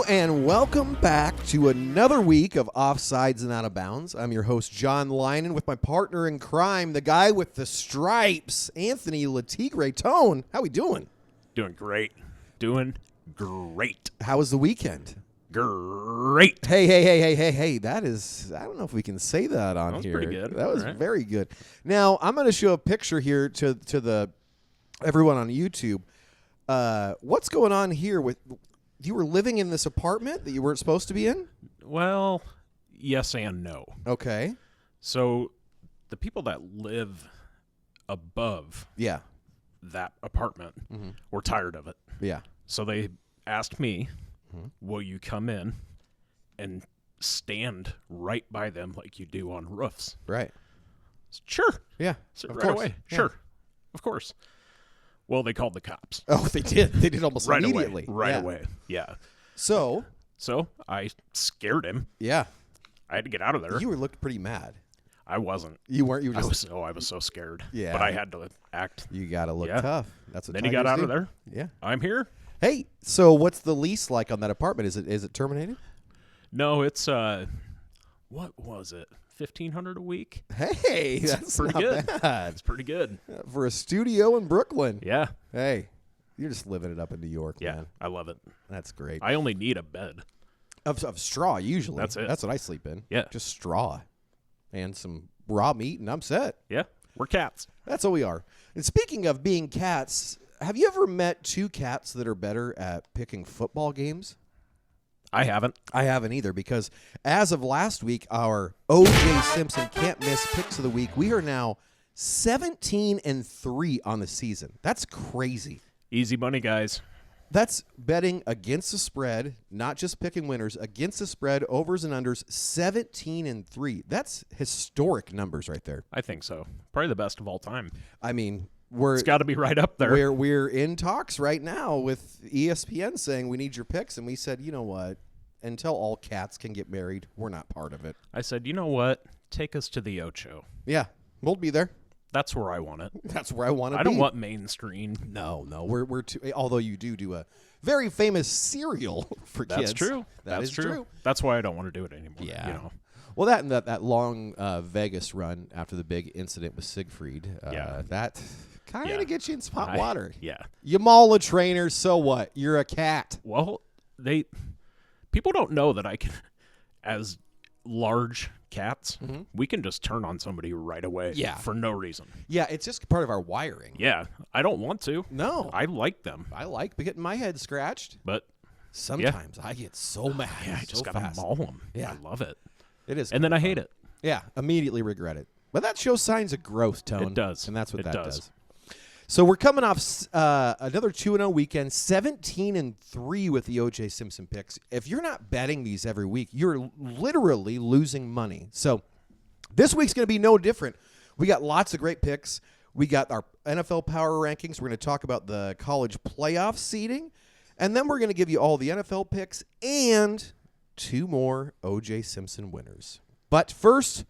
and welcome back to another week of Offsides and Out of Bounds. I'm your host, John Lynan, with my partner in crime, the guy with the stripes, Anthony Latigre. Tone, how we doing? Doing great. Doing great. How was the weekend? Great. Hey, that is, I don't know if we can say that on here. That was pretty good. That was All right. very good. Now, I'm going to show a picture here to the everyone on YouTube. What's going on here with... You were living in this apartment that you weren't supposed to be in? Well, yes and no. Okay. So the people that live above Yeah. that apartment were tired of it. Yeah. So they asked me, will you come in and stand right by them like you do on roofs? Right. Sure. Yeah. So Of right course. away. Yeah. Sure. Of course. Well, they called the cops. Oh, they did. They did almost Right immediately. away. Right Yeah. away. Yeah. So, So I scared him. yeah. I had to get out of there. You looked pretty mad. I wasn't. You weren't. You were I just. was so scared. Yeah. But I had to act. You got to look Yeah. tough. That's what Then he got tigers out of do. there. Yeah. I'm here. Hey, so what's the lease like on that apartment? Is it terminated? No, it's what was it? $1,500 a week. Hey, that's pretty not good. bad It's pretty good. for a studio in Brooklyn. Yeah. Hey, you're just living it up in New York, Yeah. man. I love it. That's great. I only need a bed. Of straw, usually. That's it. That's what I sleep in. Yeah. Just straw and some raw meat, and I'm set. Yeah. We're cats. That's what we are. And speaking of being cats, have you ever met two cats that are better at picking football games? I haven't. I haven't either, because as of last week, our O.J. Simpson can't miss picks of the week. We are now 17-3 on the season. That's crazy. Easy money, guys. That's betting against the spread, not just picking winners, against the spread, overs and unders, 17-3. That's historic numbers right there. I think so. Probably the best of all time. I mean, It's got to be right up there. We're in talks right now with ESPN saying we need your picks, and we said, you know what? Until all cats can get married, we're not part of it. I said, you know what? Take us to the Ocho. Yeah, we'll be there. That's where I want it. That's where I want to be. I don't want mainstream. No, we're too. Although you do a very famous cereal for kids. That's true. That's true. That's why I don't want to do it anymore. Yeah. You know. Well, that and that long Vegas run after the big incident with Siegfried, Yeah. that kind of Yeah. gets you in hot water. Yeah. You maul a trainer, so what? You're a cat. Well, people don't know that I can, as large cats, we can just turn on somebody right away. Yeah. For no reason. Yeah, it's just part of our wiring. Yeah. I don't want to. No. I like them, I like getting my head scratched. but Sometimes I get so mad. yeah, I just so gotta fast. maul them. Yeah. I love it. It is. And then I hate it. Yeah, immediately regret it. But that shows signs of growth, Tone. It does. And that's what It that does. does. So we're coming off another 2-0 weekend, 17-3 with the O.J. Simpson picks. If you're not betting these every week, you're literally losing money. So this week's going to be no different. We got lots of great picks. We got our NFL power rankings. We're going to talk about the college playoff seeding. And then we're going to give you all the NFL picks and 2 more O.J. Simpson winners. But first,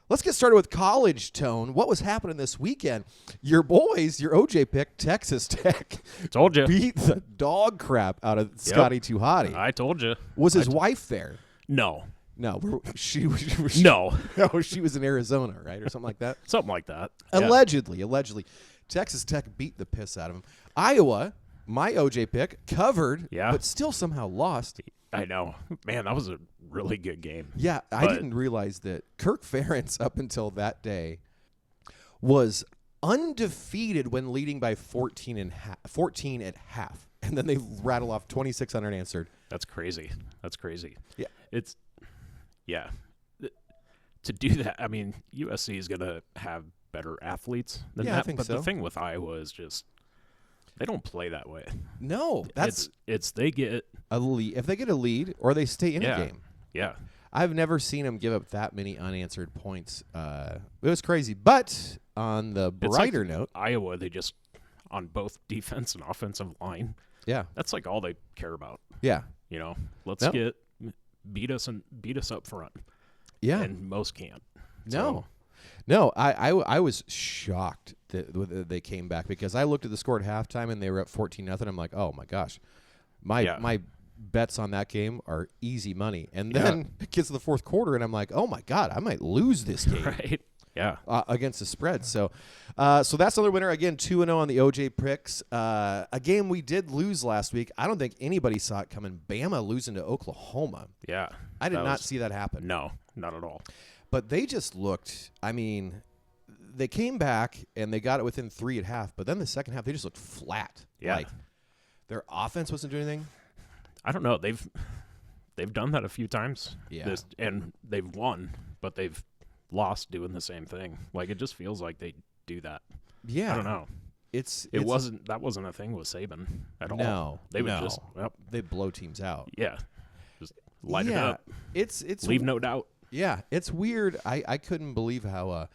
let's get started with college, Tone. What was happening this weekend? Your boys, your OJ pick, Texas Tech, Told you. beat the dog crap out of Scotty Tuhati. I told you. Was his wife there? No. No, she No. no, she was in Arizona, right, or something like that. Something like that. Yeah. Allegedly, Texas Tech beat the piss out of him. Iowa, my OJ pick, covered, Yeah. but still somehow lost. I know. Man, that was a really good game. Yeah, I But- didn't realize that Kirk Ferentz up until that day was undefeated when leading by 14 at half. And then they rattle off 26 unanswered. That's crazy. That's crazy. Yeah. Yeah. To do that, I mean, USC is going to have better athletes than Yeah, I that. think but so. the thing with Iowa is just they don't play that way. No, that's it's they get a lead. If they get a lead or they stay in yeah, a game. Yeah. I've never seen them give up that many unanswered points. It was crazy. But on the It's like brighter note, Iowa, they just on both defense and offensive line. yeah, That's like all they care about. yeah, You know, let's No. get beat us up front. yeah. And most can't. No. No, I was shocked that they came back because I looked at the score at halftime and they were up 14-0. I'm like, oh my gosh, my bets on that game are easy money. And then it gets to the fourth quarter, and I'm like, oh, my God, I might lose this game. Right. Yeah. Against the spread. So so that's another winner. Again, 2-0 on the OJ picks. A game we did lose last week. I don't think anybody saw it coming. Bama losing to Oklahoma. Yeah. I did not see that happen. No, not at all. But they just looked, I mean, they came back and they got it within 3 at half. But then the second half, they just looked flat. Yeah. Like their offense wasn't doing anything. I don't know. They've done that a few times. Yeah. And they've won, but they've lost doing the same thing. Like, it just feels like they do that. Yeah. I don't know. That wasn't a thing with Saban at all. No. They would just they blow teams out. Yeah. Just light it up. It's leave no doubt. Yeah, it's weird. I couldn't believe how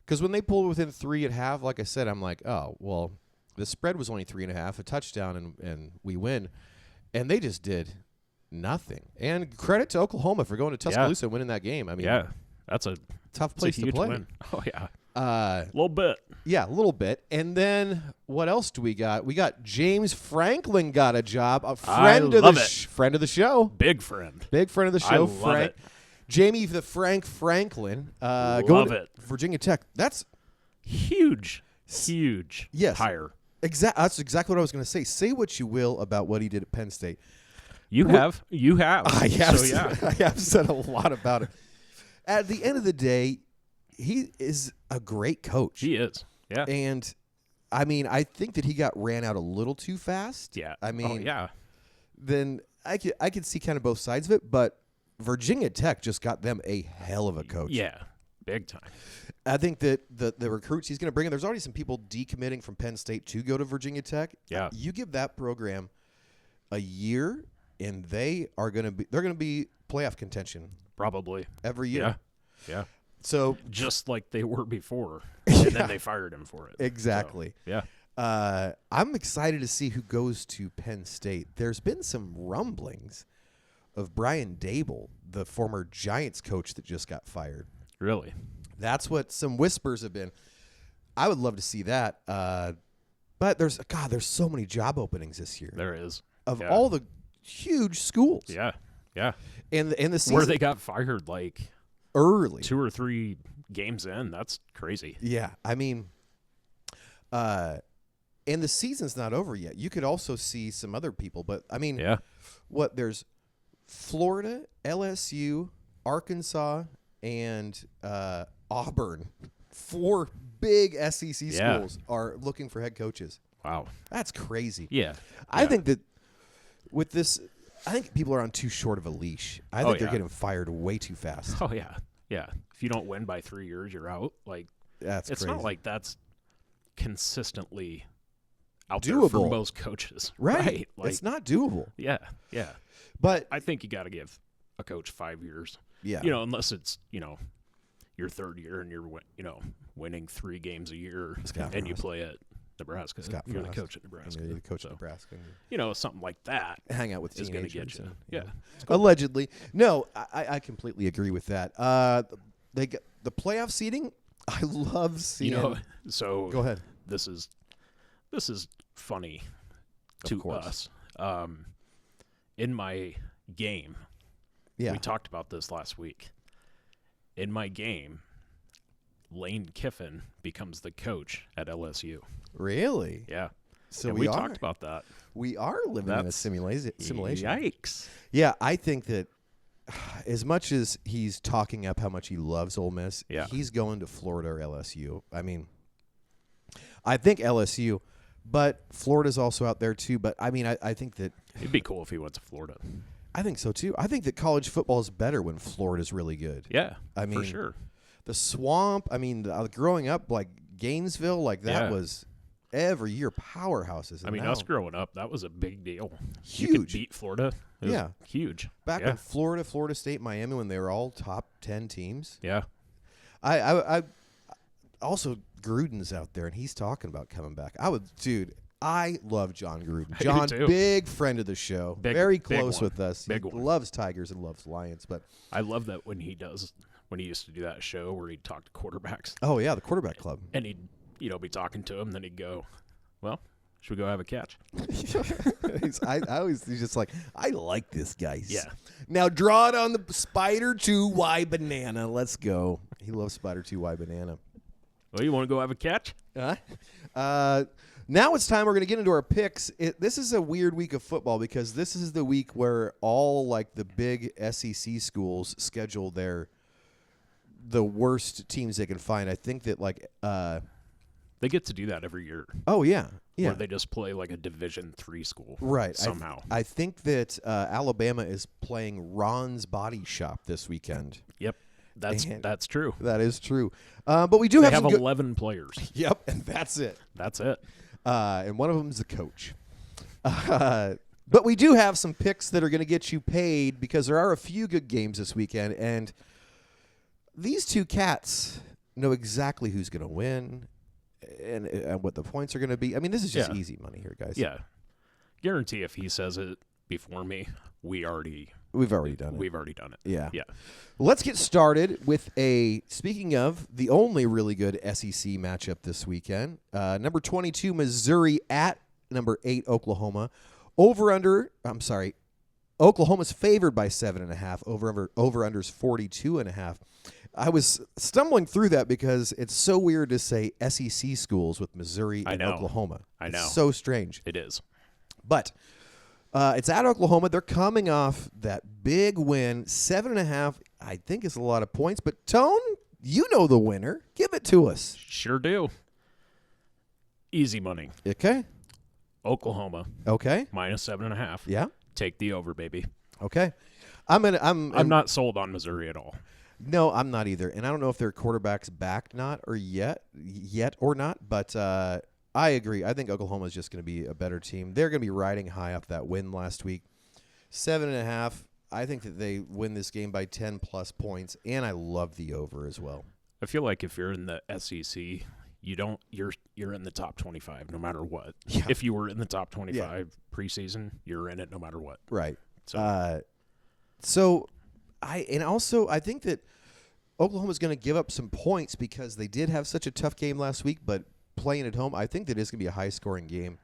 because when they pulled within 3 at half, like I said, I'm like, oh, well, the spread was only 3.5, a touchdown, and we win. And they just did nothing. And credit to Oklahoma for going to Tuscaloosa and winning that game. I mean, that's a tough place to play. Win. Oh, yeah. A little bit. Yeah, a little bit. And then what else do we got? We got James Franklin got a job. A friend of the show. Big friend. Big friend of the show. I love it. Jamie the Frank Franklin. Love it. Virginia Tech. That's huge. Huge. Yes. Hire. That's exactly what I was going to say. Say what you will about what he did at Penn State. You have. I have. So, yeah. I have said a lot about it. At the end of the day, he is a great coach. He is. Yeah. And, I mean, I think that he got ran out a little too fast. Yeah. I mean, yeah. Then I could see kind of both sides of it, but Virginia Tech just got them a hell of a coach. Yeah. Big time. I think that the recruits he's going to bring in, there's already some people decommitting from Penn State to go to Virginia Tech. Yeah. You give that program a year, and they're going to be playoff contention. Probably. Every year. Yeah. Yeah. So just like they were before, and then they fired him for it. Exactly. So, yeah. I'm excited to see who goes to Penn State. There's been some rumblings of Brian Dable, the former Giants coach that just got fired. Really? That's what some whispers have been. I would love to see that. But there's so many job openings this year. There is. Of all the huge schools. Yeah. Yeah. And the season where they got fired like early. 2 or 3 games in. That's crazy. Yeah. I mean, and the season's not over yet. You could also see some other people, but I mean, there's Florida, LSU, Arkansas, and Auburn. 4 big SEC schools are looking for head coaches. Wow. That's crazy. Yeah. I think that with this, I think people are on too short of a leash. I think they're getting fired way too fast. Oh, yeah. Yeah. If you don't win by 3 years, you're out. Like, it's crazy. Not like that's consistently out doable there for most coaches. Right. Like, it's not doable. Yeah. Yeah. But I think you got to give a coach 5 years. Yeah. Unless it's, your 3rd year and you're, winning 3 games a year and you play at Nebraska. You're the coach at Nebraska. You're the coach at Nebraska. Something like that. Hang out with is going to teenagers. Get you. Yeah. Cool. Allegedly. No, I completely agree with that. They get the playoff seeding. I love seeing. So go ahead. This is funny to us. In my game, we talked about this last week. In my game, Lane Kiffin becomes the coach at LSU. Really? Yeah. So we talked about that. We are living in a simulation. Yikes. Yeah, I think that as much as he's talking up how much he loves Ole Miss, he's going to Florida or LSU. I mean, I think LSU, but Florida's also out there too. But I mean, I think that it'd be cool if he went to Florida. I think so too. I think that college football is better when Florida's really good. Yeah, I mean, for sure. The Swamp. I mean, growing up, like Gainesville, like that was every year powerhouses. I mean, us growing up, that was a big deal. Huge. You could beat Florida. It was huge. Back in Florida, Florida State, Miami, when they were all top 10 teams. Yeah. I also Gruden's out there, and he's talking about coming back. I love John Gruden. John, big friend of the show, very close with us. He loves Tigers and loves Lions. But I love that when he used to do that show where he'd talk to quarterbacks. Oh yeah, the quarterback club. And he'd be talking to him, then he'd go, "Well, Should we go have a catch? He's just like, I like this guy. Yeah. Now draw it on the Spider 2Y banana. Let's go. He loves Spider 2Y banana. Well, you want to go have a catch? Now it's time we're going to get into our picks. This is a weird week of football because this is the week where all like the big SEC schools schedule the worst teams they can find. I think that like they get to do that every year. Oh yeah. Where they just play like a Division III school. Right. Somehow. I think that Alabama is playing Ron's Body Shop this weekend. Yep. That's true. That is true. But we do they have 11 players. Yep, and that's it. That's it. And one of them is the coach. But we do have some picks that are going to get you paid because there are a few good games this weekend, and these two cats know exactly who's going to win and what the points are going to be. I mean, this is just easy money here, guys. Yeah. Guarantee if he says it before me, we've already done it. We've already done it. Yeah. Yeah. Well, let's get started with speaking of the only really good SEC matchup this weekend. Number 22, Missouri at number 8, Oklahoma. Oklahoma's favored by 7.5. Over-under's 42.5. I was stumbling through that because it's so weird to say SEC schools with Missouri and Oklahoma. I know. It's so strange. It is. But it's at Oklahoma. They're coming off that big win. 7.5, I think, is a lot of points. But, Tone, you know the winner. Give it to us. Sure do. Easy money. Okay. Oklahoma. Okay. Minus 7.5. Yeah. Take the over, baby. Okay. I'm not sold on Missouri at all. No, I'm not either. And I don't know if their quarterback's back yet or not, but I agree. I think Oklahoma is just going to be a better team. They're going to be riding high off that win last week. 7.5. I think that they win this game by 10+ points, and I love the over as well. I feel like if you're in the SEC, you're in the top 25 no matter what. Yeah. If you were in the top 25 preseason, you're in it no matter what. Right. So I think that Oklahoma's going to give up some points because they did have such a tough game last week, but playing at home, I think that it's going to be a high-scoring game,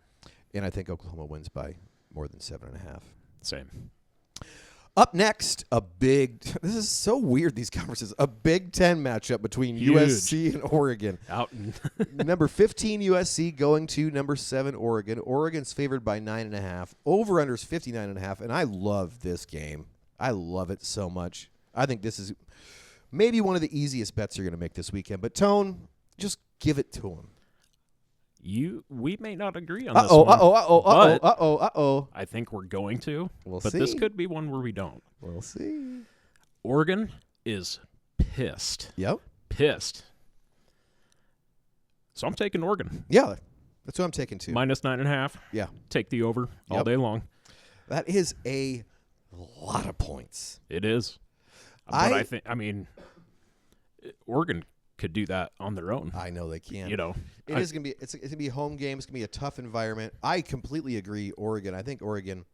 and I think Oklahoma wins by more than 7.5. Same. Up next, this is so weird, these conferences, a Big Ten matchup between USC and Oregon. Number 15 USC going to number 7 Oregon. Oregon's favored by 9.5. Over-under's 59.5, and I love this game. I love it so much. I think this is maybe one of the easiest bets you're going to make this weekend. But, Tone, just give it to them. We may not agree on this one. I think we're going to. We'll see. But this could be one where we don't. We'll see. Oregon is pissed. Yep. Pissed. So I'm taking Oregon. Yeah, that's what I'm taking too. Minus 9.5. Yeah. Take the over all day long. That is a lot of points. It is. But I think, Oregon could do that on their own. I know they can. It's going to be a home game. It's going to be a tough environment. I completely agree. Oregon. I think Oregon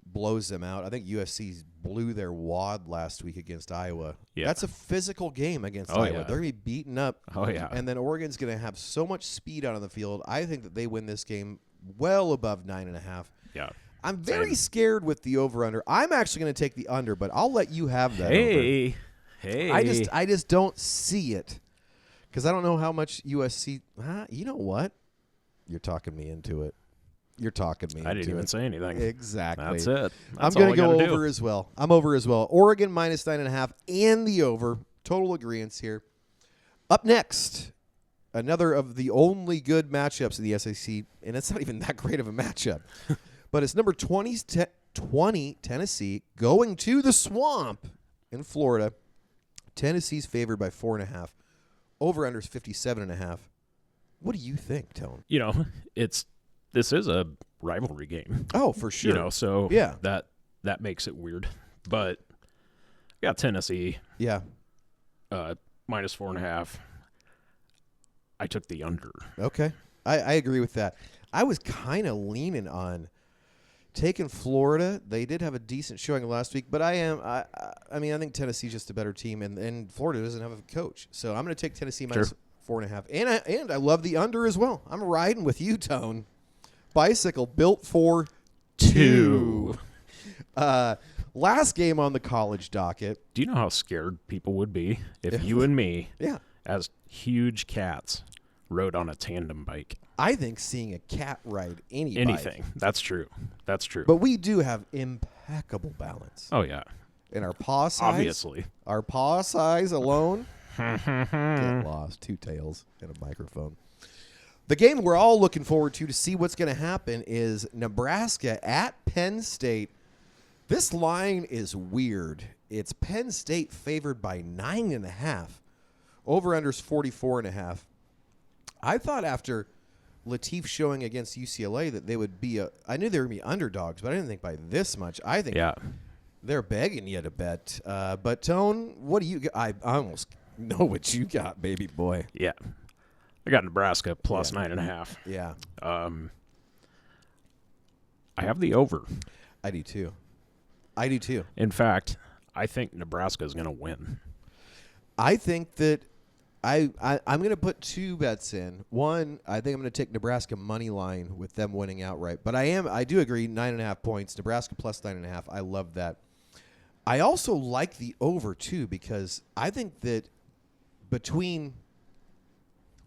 blows them out. I think USC blew their wad last week against Iowa. Yeah. That's a physical game against Iowa. Yeah. They're going to be beaten up. Oh yeah. And then Oregon's going to have so much speed out on the field. I think that they win this game well above 9.5. Yeah. I'm very scared with the over/under. I'm actually going to take the under, but I'll let you have that. Hey. I just don't see it. Because I don't know how much USC. You know what? You're talking me into it. I didn't even say anything. Exactly. That's it. I'm going to go over as well. I'm over as well. Oregon minus 9.5 and the over. Total agreement here. Up next, another of the only good matchups in the SEC, and it's not even that great of a matchup. But it's number 20 Tennessee going to the Swamp in Florida. Tennessee's favored by 4.5. Over-under is 57.5. What do you think, Tone? This is a rivalry game. Oh, for sure. So yeah. that makes it weird. But I got Tennessee. Yeah. Minus 4.5. I took the under. Okay. I agree with that. I was kind of leaning on taking Florida. They did have a decent showing last week, but I think Tennessee's just a better team, and Florida doesn't have a coach. So I'm going to take Tennessee minus 4.5. And I love the under as well. I'm riding with you, Tone. bicycle built for two. Last game on the college docket. Do you know how scared people would be if you and me, as huge cats, rode on a tandem bike? I think seeing a cat ride anything. Bike. That's true. That's true. But we do have impeccable balance. Oh, yeah. In our paw size. Obviously. Our paw size alone. Get lost. Two tails and a microphone. The game we're all looking forward to see what's going to happen is Nebraska at Penn State. This line is weird. It's Penn State favored by 9.5. Over-under's 44.5. I thought after Latif showing against UCLA that they would be I knew they were going to be underdogs, but I didn't think by this much. I think they're begging you to bet. But, Tone, what do you got? I almost know what you got, baby boy. Yeah. I got Nebraska plus 9.5. Yeah. I have the over. I do too. In fact, I think Nebraska is going to win. I think that I'm going to put two bets in. One, I think I'm going to take Nebraska money line with them winning outright. But I do agree, 9.5 points. Nebraska plus 9.5. I love that. I also like the over too because I think that between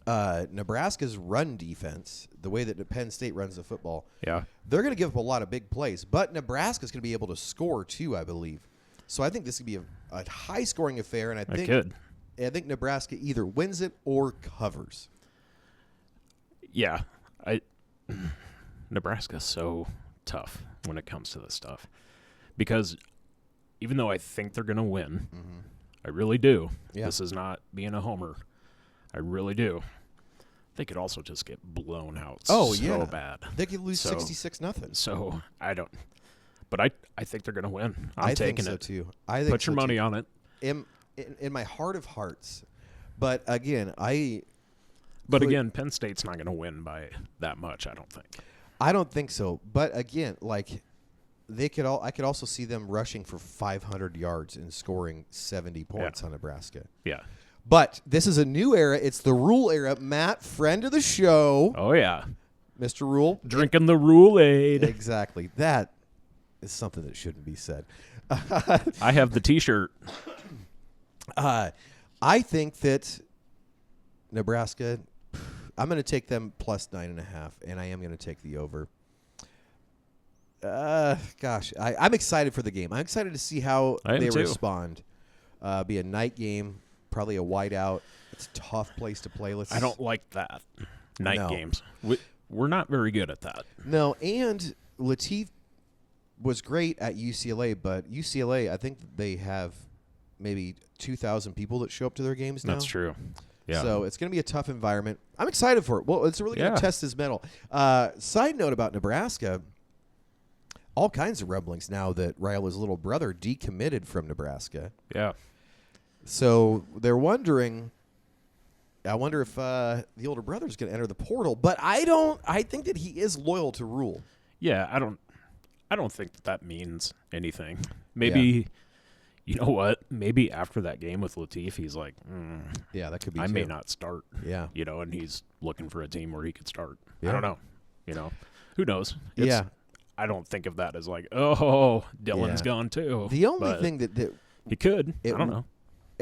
Nebraska's run defense, the way that Penn State runs the football, they're going to give up a lot of big plays. But Nebraska's going to be able to score too, I believe. So I think this could be a high-scoring affair, and I think Nebraska either wins it or covers. Yeah, Nebraska's so tough when it comes to this stuff because even though I think they're going to win, I really do. Yeah. This is not being a homer. I really do. They could also just get blown out so bad. They could lose 66-0. So I don't. But I think they're going to win. I'm taking it. Too. I think Put your money on it. In my heart of hearts. But again, again, Penn State's not going to win by that much, I don't think. I don't think so. But again, like I could also see them rushing for 500 yards and scoring 70 points on Nebraska. Yeah. But this is a new era. It's the Rule era. Matt, friend of the show. Oh, yeah. Mr. Rule. Drinking the Rule-Aid. Exactly. That is something that shouldn't be said. I have the T-shirt. I think that Nebraska, I'm going to take them plus 9.5, and I am going to take the over. I'm excited for the game. I'm excited to see how they respond. Be a night game. Probably a whiteout. It's a tough place to play. I don't like that. Night games. We're not very good at that. No, and Latif was great at UCLA, but UCLA, I think they have maybe 2,000 people that show up to their games now. That's true. Yeah. So it's going to be a tough environment. I'm excited for it. Well, it's really going to test his mettle. Side note about Nebraska, all kinds of rumblings now that Raiola's little brother decommitted from Nebraska. Yeah. So they're wondering, I wonder if the older brother is going to enter the portal. But I think that he is loyal to Rule. Yeah, I don't think that means anything. Maybe, you know what? Maybe after that game with Latif, he's like, that could be. I may not start. Yeah, and he's looking for a team where he could start. Yeah. I don't know. Who knows? I don't think of that as like, oh, Dylan's gone too. The only thing that he could, I don't know.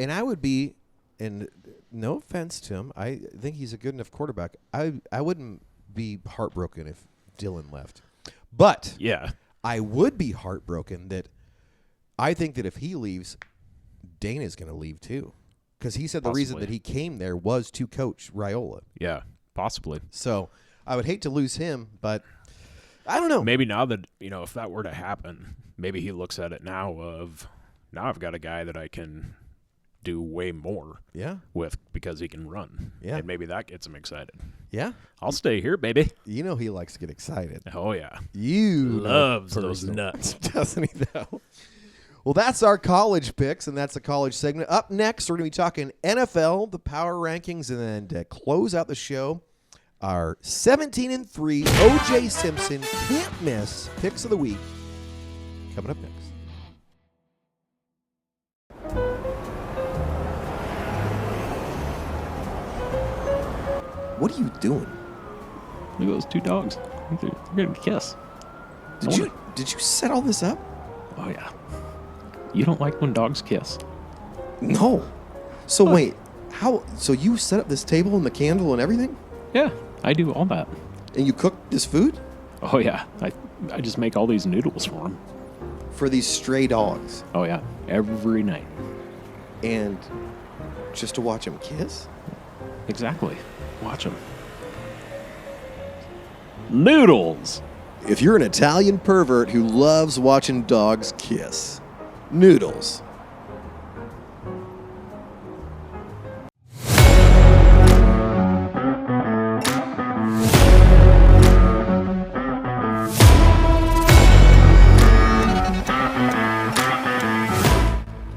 And I would be, and no offense to him, I think he's a good enough quarterback. I wouldn't be heartbroken if Dylan left. But I would be heartbroken that I think that if he leaves, Dana's going to leave too. Because he said the reason that he came there was to coach Raiola. Yeah, possibly. So I would hate to lose him, but I don't know. Maybe now that, if that were to happen, maybe he looks at it now I've got a guy that I can do way more with because he can run. Yeah. And maybe that gets him excited. Yeah. I'll stay here, baby. He likes to get excited. Oh, yeah. You loves those nuts. Doesn't he, though? Well, that's our college picks, and that's the college segment. Up next, we're going to be talking NFL, the power rankings, and then to close out the show, our 17-3 O.J. Simpson can't miss picks of the week coming up next. What are you doing? Look at those two dogs. They're going to kiss. Did you set all this up? Oh, yeah. You don't like when dogs kiss? No. So wait, how? So you set up this table and the candle and everything? Yeah, I do all that. And you cook this food? Oh, yeah. I just make all these noodles for them. For these stray dogs? Oh, yeah. Every night. And just to watch them kiss? Exactly. Watch them. Noodles! If you're an Italian pervert who loves watching dogs kiss, noodles.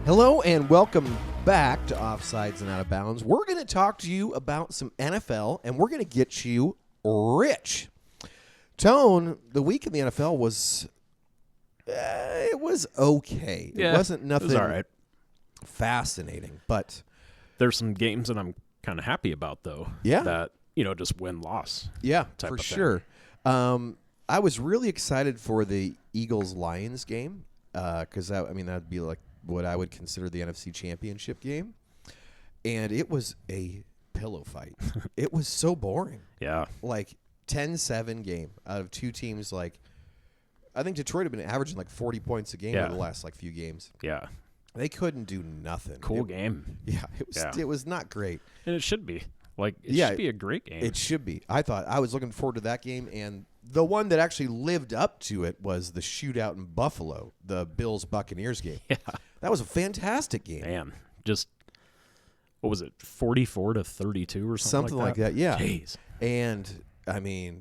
Hello and welcome back to Offsides and Out of Bounds. We're going to talk to you about some NFL, and we're going to get you rich. Tone, the week in the NFL was, it was okay. Yeah, it wasn't nothing it was all right. Fascinating, but there's some games that I'm kind of happy about, though. Yeah. That, just win-loss. Yeah, type for of sure. I was really excited for the Eagles-Lions game because, that'd be like what I would consider the NFC Championship game. And it was a pillow fight. It was so boring. Yeah. Like 10-7 game out of two teams. Like, I think Detroit had been averaging like 40 points a game over the last few games. Yeah. They couldn't do nothing. Cool game. Yeah, it was not great. And it should be. It should be a great game. It should be. I was looking forward to that game, and the one that actually lived up to it was the shootout in Buffalo, the Bills-Buccaneers game. Yeah. That was a fantastic game. Man, just, what was it, 44-32 or something like that? Yeah. Jeez. And,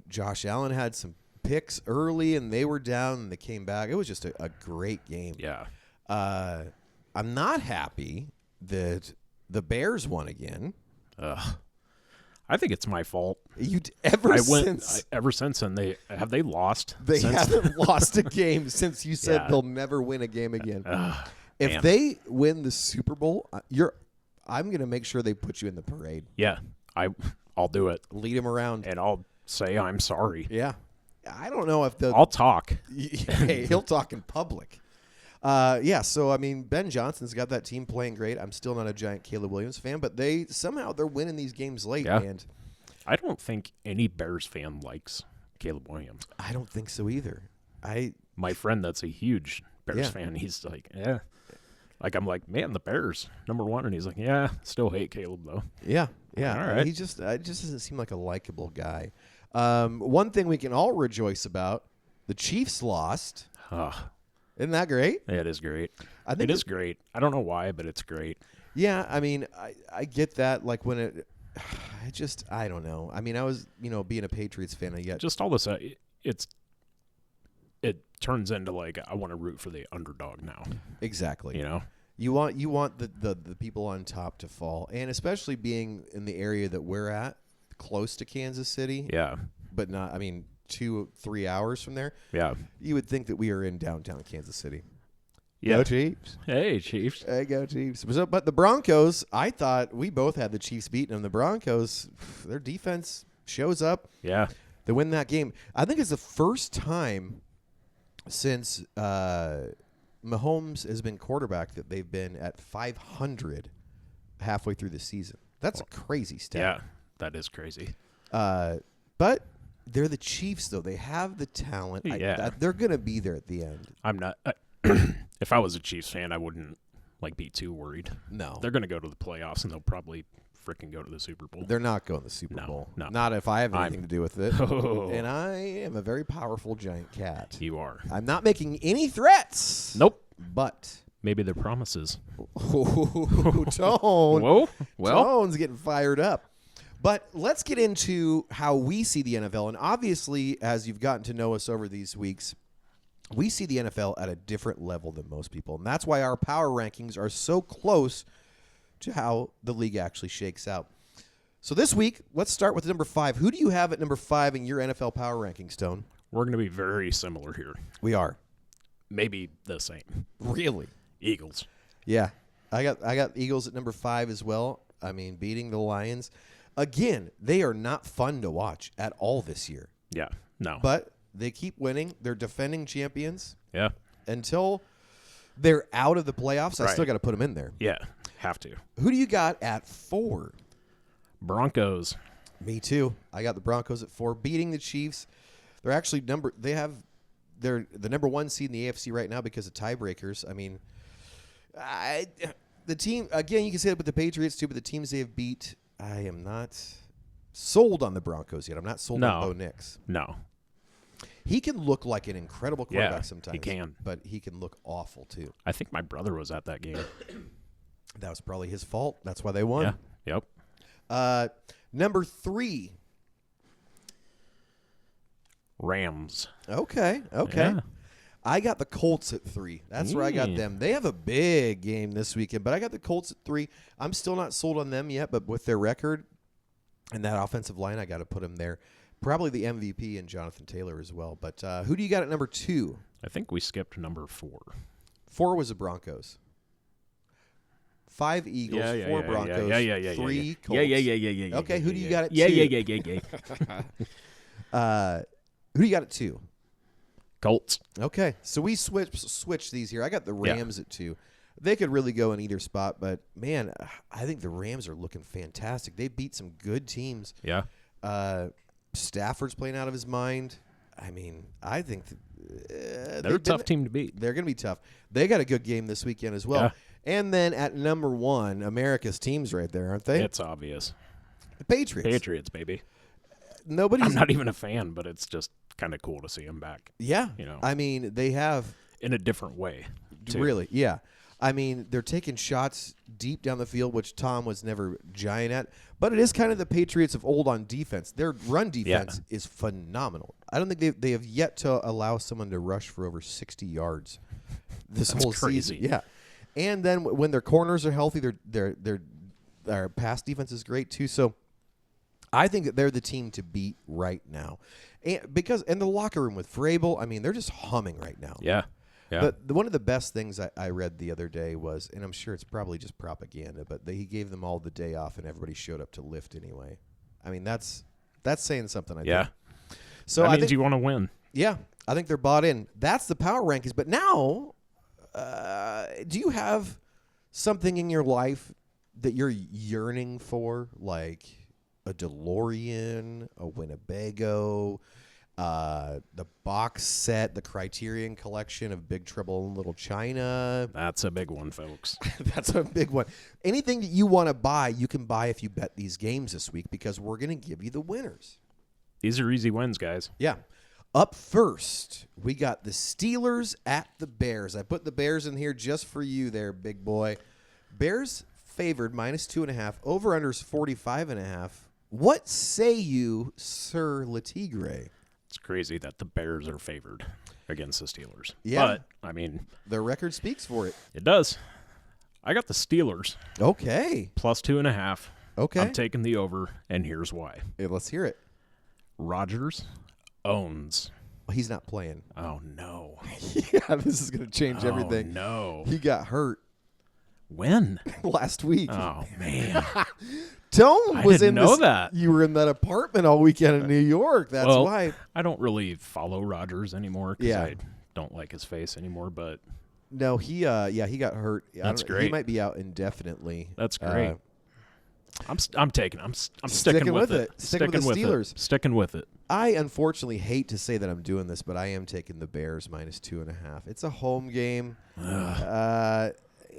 Josh Allen had some picks early, and they were down, and they came back. It was just a great game. Yeah. I'm not happy that the Bears won again. I think it's my fault. Ever since, and they lost. They haven't lost a game since you said they'll never win a game again. If they win the Super Bowl, I'm going to make sure they put you in the parade. Yeah, I'll do it. Lead them around, and I'll say I'm sorry. Yeah, I don't know if I'll talk. Hey, he'll talk in public. So Ben Johnson's got that team playing great. I'm still not a giant Caleb Williams fan, but they're winning these games late. Yeah. And I don't think any Bears fan likes Caleb Williams. I don't think so either. My friend that's a huge Bears fan, he's like, yeah. Like, I'm like, man, the Bears, number one. And he's like, yeah, still hate Caleb, though. Yeah. All right. He just doesn't seem like a likable guy. One thing we can all rejoice about, the Chiefs lost. Isn't that great? Yeah, it is great. I think it is great. I don't know why, but it's great. Yeah, I get that. Like when I don't know. I was, being a Patriots fan, I get just all this. It turns into like I want to root for the underdog now. Exactly. You want the people on top to fall, and especially being in the area that we're at, close to Kansas City. Yeah. But not. 2-3 hours from there. Yeah. You would think that we are in downtown Kansas City. Yeah. Go Chiefs. Hey, Chiefs. Hey, go Chiefs. But the Broncos, I thought we both had the Chiefs beating them. The Broncos, their defense shows up. Yeah. They win that game. I think it's the first time since Mahomes has been quarterback that they've been at 500 halfway through the season. That's a crazy stat. Yeah, that is crazy. But they're the Chiefs, though. They have the talent. Yeah. They're going to be there at the end. I'm not. If I was a Chiefs fan, I wouldn't be too worried. No. They're going to go to the playoffs, and they'll probably freaking go to the Super Bowl. They're not going to the Super Bowl. No. Not if I have anything to do with it. Oh. And I am a very powerful giant cat. You are. I'm not making any threats. Nope. But maybe they're promises. Tone. Whoa. Well, Tone's getting fired up. But let's get into how we see the NFL. And obviously, as you've gotten to know us over these weeks, we see the NFL at a different level than most people. And that's why our power rankings are so close to how the league actually shakes out. So this week, let's start with number 5. Who do you have at number 5 in your NFL power rankings, Stone? We're going to be very similar here. We are. Maybe the same. Really? Eagles. Yeah. I got Eagles at number 5 as well. Beating the Lions. Again, they are not fun to watch at all this year. Yeah, no. But they keep winning. They're defending champions. Yeah. Until they're out of the playoffs, Right. I still got to put them in there. Yeah, have to. Who do you got at 4? Broncos. Me too. I got the Broncos at 4, beating the Chiefs. They're actually they're the number 1 seed in the AFC right now because of tiebreakers. I mean, the team, again, you can say it with the Patriots too, but the teams they have beat, I am not sold on the Broncos yet. I'm not sold on Bo Nix. No. He can look like an incredible quarterback Yeah, sometimes. he can. But he can look awful too. I think my brother was at that game. That was probably his fault. That's why they won. Yeah. Yep. Number 3. Rams. Okay. Yeah. I got the Colts at 3. That's where I got them. They have a big game this weekend, but I got the Colts at 3. I'm still not sold on them yet, but with their record and that offensive line, I got to put them there. Probably the MVP and Jonathan Taylor as well. But who do you got at number 2? I think we skipped number 4. 4 was the Broncos. 5 Eagles, 4 Broncos, 3 Colts. Yeah. Okay, who do you got at 2? Yeah. Who do you got at 2? Colts. Okay, so we switch these here. I got the Rams at 2. They could really go in either spot, but, man, I think the Rams are looking fantastic. They beat some good teams. Yeah. Stafford's playing out of his mind. I mean, I think they're a tough team to beat. They're going to be tough. They got a good game this weekend as well. Yeah. And then at number 1, America's team's right there, aren't they? It's obvious. The Patriots. Patriots, baby. I'm not even a fan, but it's just kind of cool to see them back. Yeah. You know. I mean, they have. In a different way, too. Really, yeah. I mean, they're taking shots deep down the field, which Tom was never giant at. But it is kind of the Patriots of old on defense. Their run defense is phenomenal. I don't think they have yet to allow someone to rush for over 60 yards this whole crazy. season. Yeah. And then when their corners are healthy, their pass defense is great too. So I think that they're the team to beat right now. And because in the locker room with Vrabel, I mean, they're just humming right now. Yeah. Yeah. But one of the best things I read the other day was, and I'm sure it's probably just propaganda, but he gave them all the day off and everybody showed up to lift anyway. I mean, that's saying something, I think. So that means you want to win. Yeah. I think they're bought in. That's the power rankings. But now, do you have something in your life that you're yearning for, like a DeLorean, a Winnebago, the box set, the Criterion collection of Big Trouble in Little China? That's a big one, folks. That's a big one. Anything that you want to buy, you can buy if you bet these games this week because we're going to give you the winners. These are easy wins, guys. Yeah. Up first, we got the Steelers at the Bears. I put the Bears in here just for you there, big boy. Bears favored -2.5. Over-unders 45.5. What say you, Sir Latigre? It's crazy that the Bears are favored against the Steelers. Yeah. But, I mean, their record speaks for it. It does. I got the Steelers. Okay. +2.5. Okay. I'm taking the over, and here's why. Hey, let's hear it. Rodgers owns. He's not playing. Oh, no. Yeah, this is going to change everything. No. He got hurt. When? Last week. Oh, man. Tone was in know that. You were in that apartment all weekend in New York. That's why. I don't really follow Rodgers anymore because I don't like his face anymore. But no, he got hurt. That's great. He might be out indefinitely. That's great. I'm sticking with it. Sticking with the Steelers. Sticking with it. I unfortunately hate to say that I'm doing this, but I am taking the Bears -2.5. It's a home game.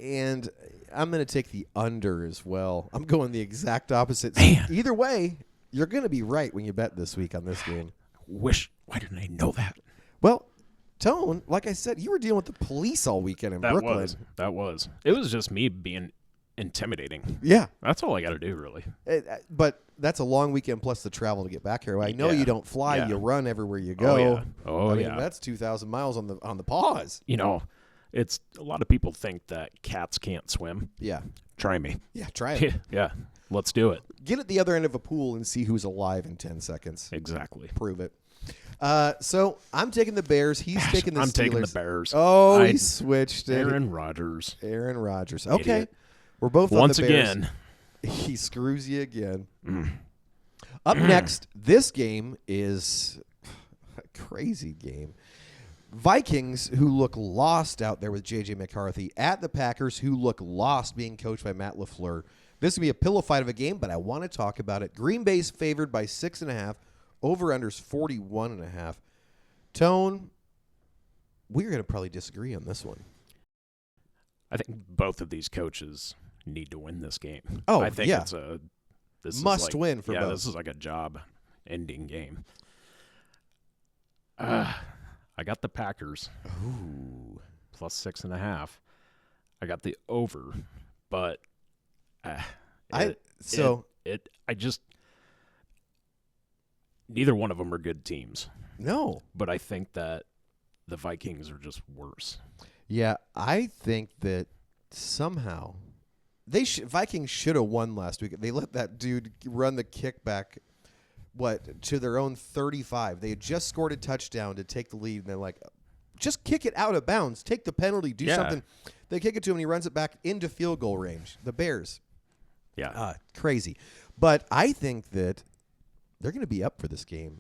And I'm going to take the under as well. I'm going the exact opposite. Man. Either way, you're going to be right when you bet this week on this game. Why didn't I know that? Well, Tone, like I said, you were dealing with the police all weekend in Brooklyn. That was. It was just me being intimidating. Yeah. That's all I got to do, really. But that's a long weekend plus the travel to get back here. I know you don't fly. You run everywhere you go. I mean, that's 2,000 miles on the pause. You know, it's a lot of people think that cats can't swim. Yeah. Try me. Yeah, try it. Yeah, let's do it. Get at the other end of a pool and see who's alive in 10 seconds. Exactly. Prove it. So I'm taking the Bears. He's taking the Steelers. I'm taking the Bears. Oh, he switched it. Aaron Rodgers. Okay. Idiot. We're both Once on the Bears. again, He screws you again. Up next, this game is a crazy game. Vikings, who look lost out there with J.J. McCarthy, at the Packers, who look lost being coached by Matt LaFleur. This will be a pillow fight of a game, but I want to talk about it. Green Bay's favored by 6.5. Over-under's 41.5. Tone, we're going to probably disagree on this one. I think both of these coaches need to win this game. Oh, I think yeah. it's a must win for both. This is like a job-ending game. I got the Packers. Ooh. Plus 6.5. I got the over, but neither one of them are good teams. No. But I think that the Vikings are just worse. Yeah, I think that somehow Vikings should have won last week. They let that dude run the kickback, to their own 35. They had just scored a touchdown to take the lead, and they're like, just kick it out of bounds. Take the penalty. Do something. They kick it to him, and he runs it back into field goal range. The Bears. Yeah. Crazy. But I think that they're going to be up for this game.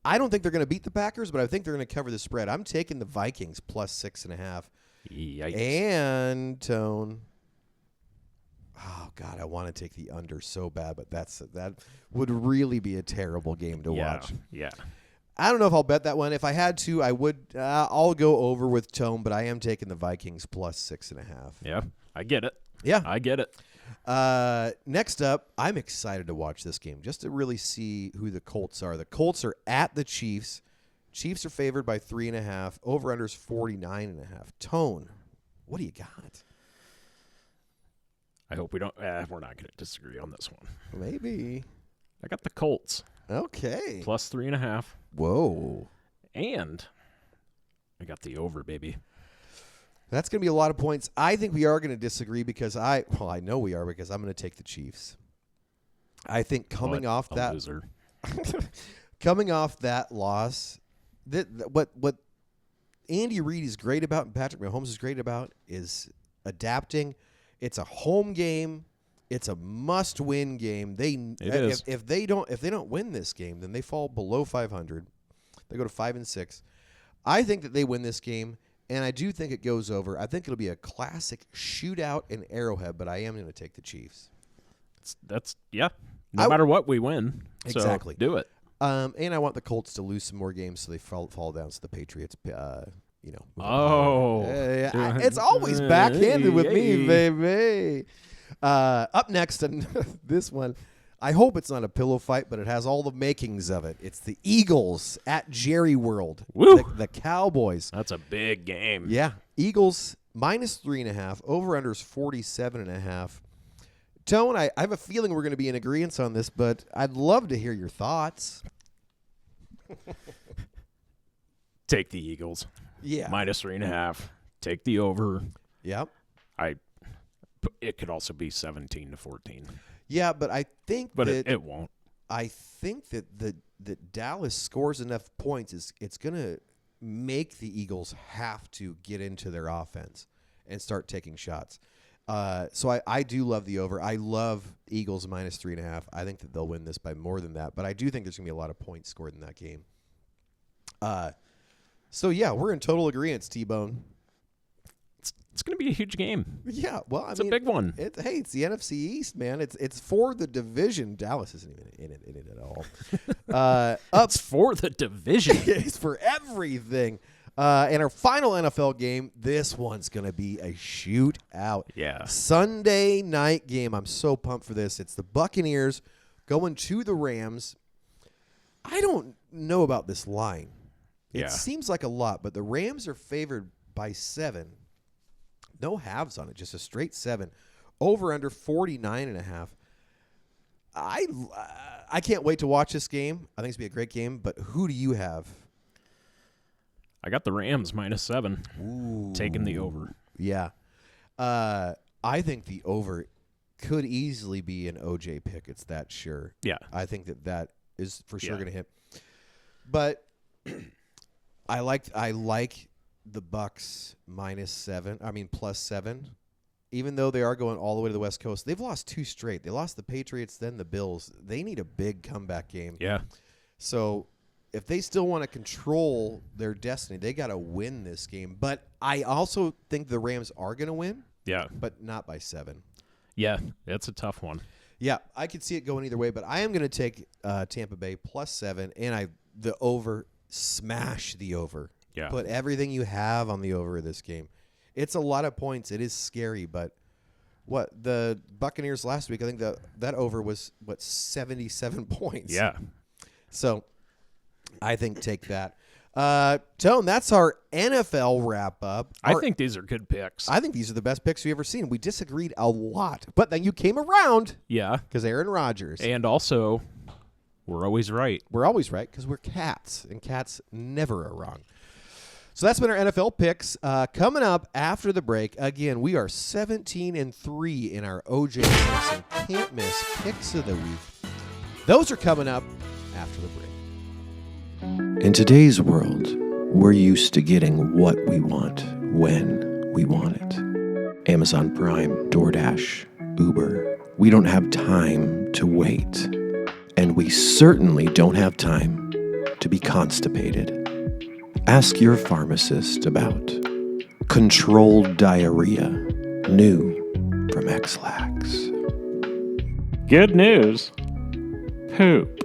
I don't think they're going to beat the Packers, but I think they're going to cover the spread. I'm taking the Vikings plus 6.5. Yikes. And, Tone, oh, God, I want to take the under so bad, but that would really be a terrible game to watch. Yeah. I don't know if I'll bet that one. If I had to, I would. I'll go over with Tone, but I am taking the Vikings plus 6.5. Yeah, I get it. Yeah. I get it. Next up, I'm excited to watch this game just to really see who the Colts are. The Colts are at the Chiefs. Chiefs are favored by 3.5. Over-under's 49.5. Tone, what do you got? I hope we don't. We're not going to disagree on this one. Maybe. I got the Colts. Okay. Plus 3.5. Whoa. And I got the over, baby. That's going to be a lot of points. I think we are going to disagree because I know we are because I'm going to take the Chiefs. I think coming off that loss, what Andy Reid is great about and Patrick Mahomes is great about is adapting. It's a home game. It's a must-win game. If they don't win this game, then they fall below 500. They go to 5-6. I think that they win this game. And I do think it goes over. I think it'll be a classic shootout in Arrowhead, but I am going to take the Chiefs. No matter what, we win. Exactly. So do it. And I want the Colts to lose some more games so they fall down. So the Patriots, it's always backhanded with me, baby. Up next, and this one. I hope it's not a pillow fight, but it has all the makings of it. It's the Eagles at Jerry World. Woo! The Cowboys. That's a big game. Yeah. Eagles minus 3.5. Over-under's 47.5. Tone, I have a feeling we're going to be in agreement on this, but I'd love to hear your thoughts. Take the Eagles. Yeah. Minus 3.5. Take the over. Yep. It could also be 17-14. Yeah, but I think it won't. I think that Dallas scores enough points it's going to make the Eagles have to get into their offense and start taking shots. So I do love the over. I love Eagles minus 3.5. I think that they'll win this by more than that, but I do think there's going to be a lot of points scored in that game. So yeah, we're in total agreement, T-Bone. It's going to be a huge game. Yeah, well, it's a big one. It's the NFC East, man. It's for the division. Dallas isn't even in it at all. It's for the division. It's for everything. And our final NFL game, this one's going to be a shootout. Yeah. Sunday night game. I'm so pumped for this. It's the Buccaneers going to the Rams. I don't know about this line. It seems like a lot, but the Rams are favored by 7. No halves on it, just a straight 7. Over under 49.5. I can't wait to watch this game. I think it's going to be a great game, but who do you have? I got the Rams minus 7. Ooh. Taking the over. Yeah. I think the over could easily be an OJ pick. It's that sure. Yeah. I think that is for sure going to hit. But I like the Bucks plus 7. even though they are going all the way to the West Coast, they've lost 2 straight. They lost the Patriots, then the Bills. They need a big comeback game. Yeah. So if they still want to control their destiny, they got to win this game. But I also think the Rams are going to win. Yeah. But not by 7. Yeah, it's a tough one. Yeah, I could see it going either way, but I am going to take Tampa Bay plus 7, and the over, smash the over. Yeah. Put everything you have on the over of this game. It's a lot of points. It is scary, but the Buccaneers last week, I think that over was 77 points. Yeah. So I think take that. Tone, that's our NFL wrap up. I think these are good picks. I think these are the best picks we've ever seen. We disagreed a lot, but then you came around. Yeah. Because Aaron Rodgers. And also, we're always right. We're always right because we're cats, and cats never are wrong. So that's been our NFL picks. Coming up after the break, again, we are 17-3 in our OJ Simpson can't miss picks of the week. Those are coming up after the break. In today's world, we're used to getting what we want when we want it. Amazon Prime, DoorDash, Uber. We don't have time to wait. And we certainly don't have time to be constipated. Ask your pharmacist about controlled diarrhea, new from X-Lax. Good news. Poop.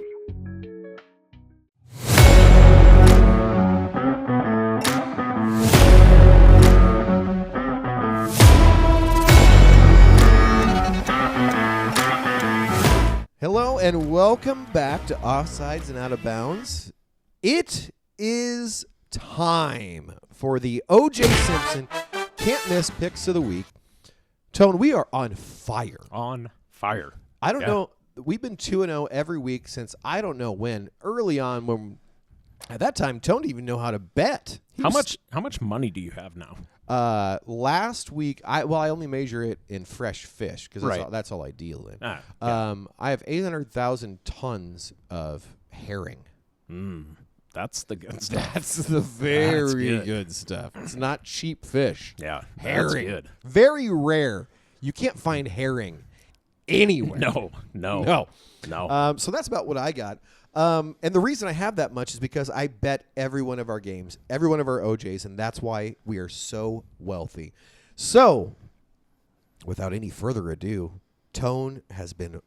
Hello and welcome back to Offsides and Out of Bounds. It is time for the OJ Simpson can't miss picks of the week. Tone, we are on fire. On fire. I don't know. We've been 2-0 every week since I don't know when. Early on, when at that time, Tone didn't even know how to bet. How much money do you have now? Last week, I only measure it in fresh fish because that's all I deal in. I have 800,000 tons of herring. That's the good stuff. That's the very good stuff. It's not cheap fish. Yeah, herring. That's good. Very rare. You can't find herring anywhere. No. So that's about what I got. And the reason I have that much is because I bet every one of our games, every one of our OJs, and that's why we are so wealthy. So, without any further ado, Tone has been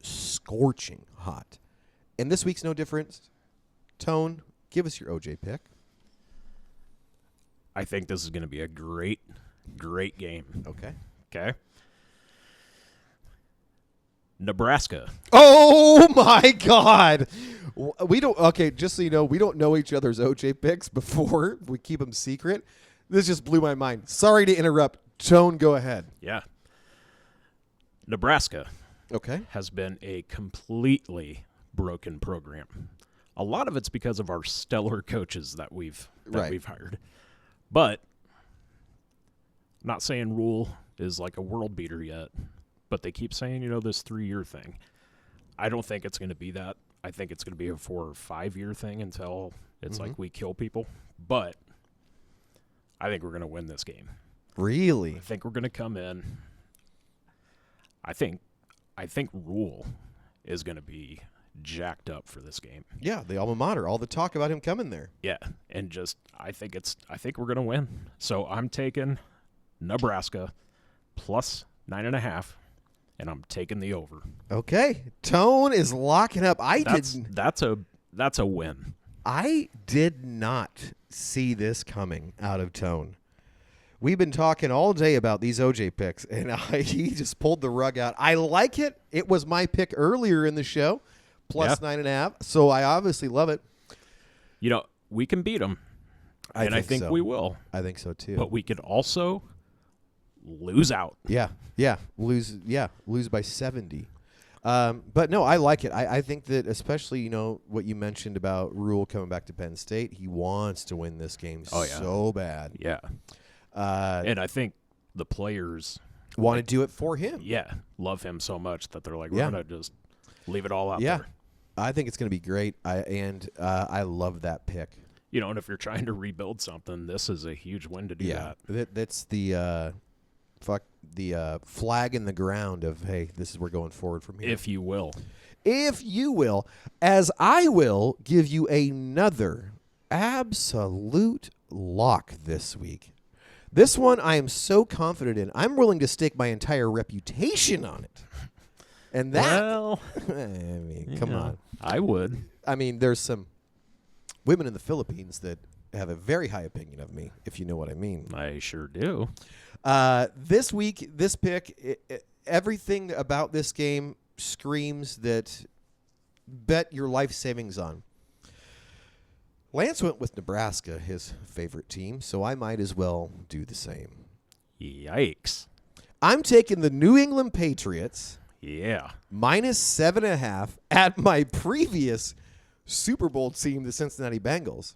scorching hot. And this week's no different. Tone, give us your OJ pick. I think this is going to be a great game. Okay. Nebraska. Oh my God! We don't. Okay, just so you know, we don't know each other's OJ picks before we keep them secret. This just blew my mind. Sorry to interrupt. Tone, go ahead. Yeah. Nebraska. Okay. Has been a completely broken program. A lot of it's because of our stellar coaches that we've hired. But I'm not saying Rule is like a world beater yet. But they keep saying, this 3-year thing. I don't think it's going to be that. I think it's going to be a 4 or 5-year thing until it's like we kill people. But I think we're going to win this game. Really? I think we're going to come in. I think Rule is going to be jacked up for this game. Yeah, the alma mater. All the talk about him coming there. Yeah, and I think we're going to win. So I'm taking Nebraska plus 9.5. And I'm taking the over. Okay. Tone is locking up. That's a win. I did not see this coming out of Tone. We've been talking all day about these OJ picks, and he just pulled the rug out. I like it. It was my pick earlier in the show, plus 9.5. So I obviously love it. We can beat them. I think so. We will. I think so too. But we could also lose out. Yeah. Lose by 70. But no, I like it. I think that especially, what you mentioned about Rule coming back to Penn State, he wants to win this game so bad. Yeah. And I think the players want to do it for him. Yeah. Love him so much that they're like, we're going to just leave it all out there. I think it's going to be great. I love that pick. And if you're trying to rebuild something, this is a huge win to do that. That's the flag in the ground of, hey, this is we're going forward from here. If you will. If you will, as I will give you another absolute lock this week. This one I am so confident in. I'm willing to stake my entire reputation on it. And that, well, I mean, come on. I would. I mean, there's some women in the Philippines that have a very high opinion of me, if you know what I mean. I sure do. This week, this pick, everything about this game screams that bet your life savings on. Lance went with Nebraska, his favorite team, so I might as well do the same. Yikes. I'm taking the New England Patriots. Yeah. -7.5 at my previous Super Bowl team, the Cincinnati Bengals.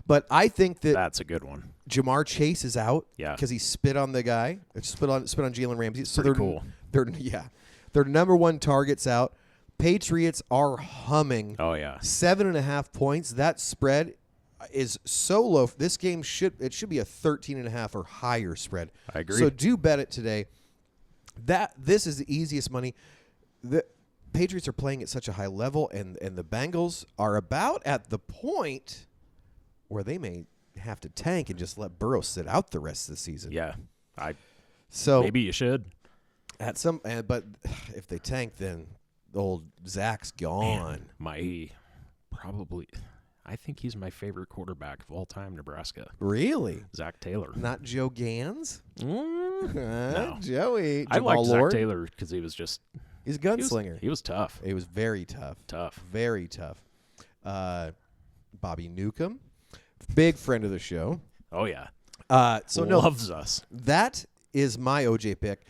But I think that's a good one. Jamar Chase is out because he spit on the guy. Spit on Jalen Ramsey. So pretty cool. Their number one target's out. Patriots are humming. Oh yeah. 7.5 points. That spread is so low. This game should be a 13.5 or higher spread. I agree. So do bet it today. This is the easiest money. The Patriots are playing at such a high level, and the Bengals are about at the point where they may have to tank and just let Burrow sit out the rest of the season. Yeah. So maybe you should. But if they tank, then the old Zach's gone. Man, I think he's my favorite quarterback of all time, Nebraska. Really? Zach Taylor. Not Joe Gans? No. Joey. I Jamal liked Lord. Zach Taylor because he was just... He's a gunslinger. He was tough. He was very tough. Very tough. Bobby Newcomb, big friend of the show. Oh, yeah. Loves us. That is my OJ pick.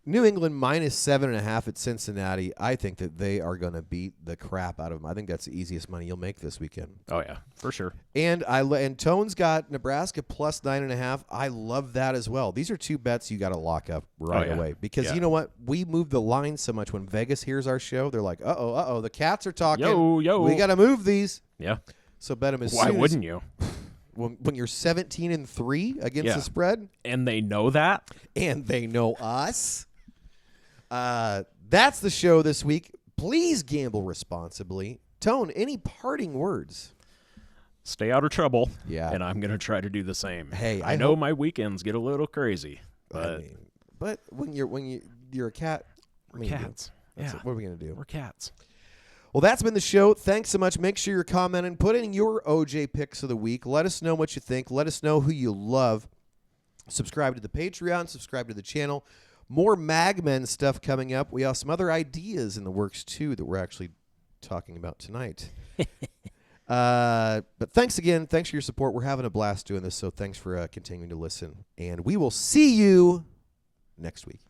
New England -7.5 at Cincinnati. I think that they are going to beat the crap out of them. I think that's the easiest money you'll make this weekend. Oh yeah, for sure. And Tone's got Nebraska +9.5. I love that as well. These are two bets you got to lock up right away because you know what? We move the line so much when Vegas hears our show. They're like, uh-oh, the cats are talking. Yo. We got to move these. Yeah. So bet them as Why soon wouldn't you? When you're 17-3 against the spread. And they know that. And they know us. That's the show this week. Please gamble responsibly. Tone, any parting words? Stay out of trouble. Yeah. And I'm going to try to do the same. Hey, I know my weekends get a little crazy, but but when you're a cat, we're cats. What are we going to do? We're cats. Well, that's been the show. Thanks so much. Make sure you're commenting. Put in your OJ picks of the week. Let us know what you think. Let us know who you love. Subscribe to the Patreon. Subscribe to the channel. More Magmen stuff coming up. We have some other ideas in the works, too, that we're actually talking about tonight. But thanks again. Thanks for your support. We're having a blast doing this, so thanks for continuing to listen. And we will see you next week.